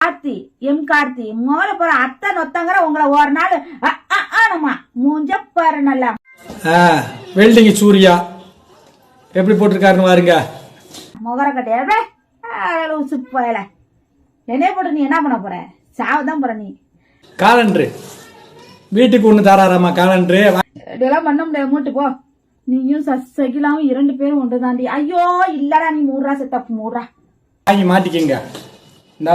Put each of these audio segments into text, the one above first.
Karthi M Karthi மோல போற அத்தை நொத்தங்கிற உங்களை ஒரு நாள் நம்ம மூஞ்ச பாரு நல்லா வெல்டிங் சூர்யா எப்படி போட்டிருக்காருன்னு பாருங்க. முகர கட்டையா உசுப்பல என்னைய போட்டு நீ என்ன பண்ண போற? சாவுதான் போற நீ. காலண்டரு வீட்டுக்கு ஒண்ணு தராராமா காலண்டரு இதெல்லாம் பண்ண முடியாது. மூட்டு போ. நீயும் சகிலாவும் 2 பேரும் ஒன்று தாண்டி. ஐயோ இல்லடா நீ 3 ரூபா செட்டப் 3 ரூபா வாங்கி மாட்டிக்கங்க. இந்த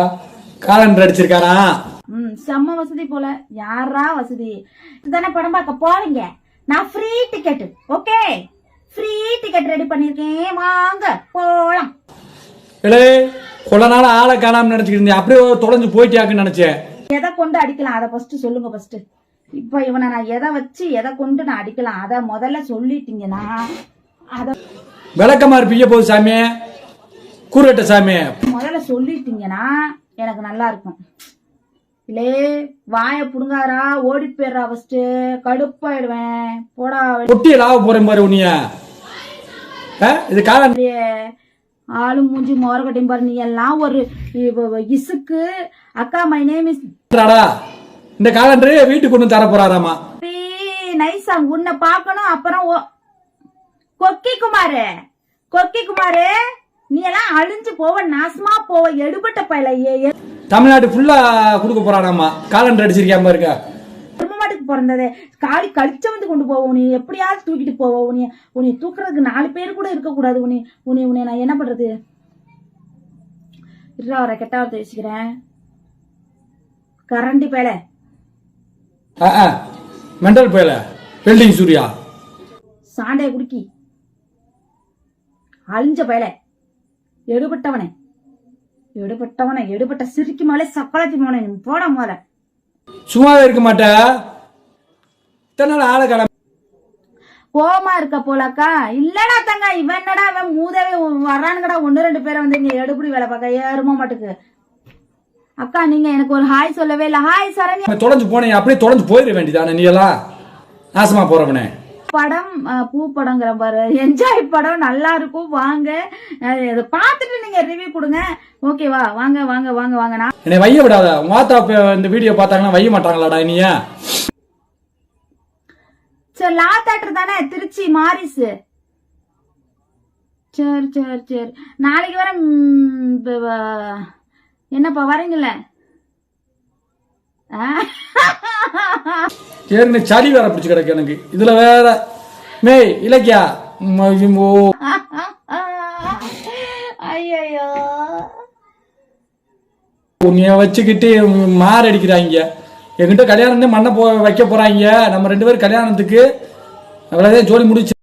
காலண்டர் அடிச்சிருக்காரா? செம்ம வசதி போல. யாரா வசதி தானே படம் பார்க்க போறீங்க? நான் free ticket. Okay free ticket ready பண்ணிருக்கேன், வாங்க போலாம். கொள்ள நாள் ஆளை காணாம நினைச்சுக்கிட்டு இருந்தேன், அப்படியே தொலைஞ்சு போயிட்டியாக்குன்னு நினைச்சேன். எதை கொண்டு அடிக்கலாம் அதை ஃபர்ஸ்ட் சொல்லுங்க. ஃபர்ஸ்ட் இப்ப இவனை நான் எதை வச்சு எதை கொண்டு நான் அடிக்கலாம் அத முதல்ல சொல்லிட்டீங்கன்னா அத விளக்கமா இருப்பீங்க போது சாமி, கூறட்ட சாமி முதல்ல சொல்லிட்டீங்கன்னா எனக்கு நல்லா இருக்கும். இல்லே வாய புடுங்காரா ஓடி போயிடுறா, ஃபர்ஸ்ட் கடுப்பாயிடுவேன். போடா ஒட்டிய லாவ போறேன் பாரு உன்னிய. இது காலண்டர் ஆளு மூஞ்சி மோரகட்டையும் பாரு. நீ எல்லாம் ஒரு இசுக்கு. அக்கா மை நேம் இஸ். இந்த காலண்டர் வீட்டுக்கு ஒண்ணு தர போறாராமா. நைஸா உன்னை பாக்கணும். அப்புறம் கொக்கி குமாரு நீ எல்லாம் அழிஞ்சு போவ, நாசமா போவ, எடுபட்ட பயில. தமிழ்நாடு ஃபுல்லா குடுக்க போறாராமா காலண்டர் அடிச்சிருக்காம இருக்க. மாட்டுக்கு பிறந்ததே காலி கழிச்ச வந்து கொண்டு போவோம். நீ எப்படியாவது தூக்கிட்டு போவோம். உன்னை தூக்குறதுக்கு 4 பேர் கூட இருக்க கூடாது. உன்னை நான் என்ன பண்றது? அவரை கெட்டாவது வச்சுக்கிறேன். கரண்டி பேல மெண்டல் பேல வெல்டிங் சூர்யா சாண்டைய குடுக்கி அழிஞ்ச பேல எடுபட்ட சிரிக்கு மேலே சக்கலத்தி மோனை போட போல. சும்மாவே இருக்க மாட்ட. ஆளை காண கோமா இருக்க போலக்கா. இல்லடா தங்க இவன் என்னடா அவன் மூதவே வர்றானுங்கடா. 1-2 பேரை வந்து நீ எடுபடி வேலை பார்க்க ஏறுமா மாட்டுக்கு. அக்கா நீங்க எனக்கு ஒரு ஹாய் சொல்லவே இல்ல. ஹாய் சரண்யா. தொலைஞ்சு போனேன், அப்படியே தொலைஞ்சு போயிட வேண்டியதானே. நீ எல்லாம் நாசமா போறவனே. படம் பூ படங்கிற பாரு, என்ஜாய் படம் நல்லா இருக்கும். வாங்க இதை பார்த்துட்டு நீங்க ரிவ்யூ கொடுங்க. ஓகேவா? வாங்க வாங்க வாங்க வாங்க. நான் என்னை வைய விடாத. மாத்தா இந்த வீடியோ பார்த்தாங்கன்னா வைய மாட்டாங்களாடா நீ. சரி லா தேட்டர் தானே, திருச்சி மாரிஸ். சரி சரி சரி நாளைக்கு வர. என்னப்பா வரீங்கல்ல? சரி சளி வேற பிடிச்சு கிடக்கு எனக்கு. இதுல வேற மேய் இலக்கியா. ஐயோ உன்னைய வச்சுக்கிட்டு மாரடிக்கிறாங்க. என்கிட்ட கல்யாணம் மண்ணை வைக்க போறாங்க. நம்ம 2 பேரும் கல்யாணத்துக்கு அவ்வளவுதான் ஜோலி முடிச்சு.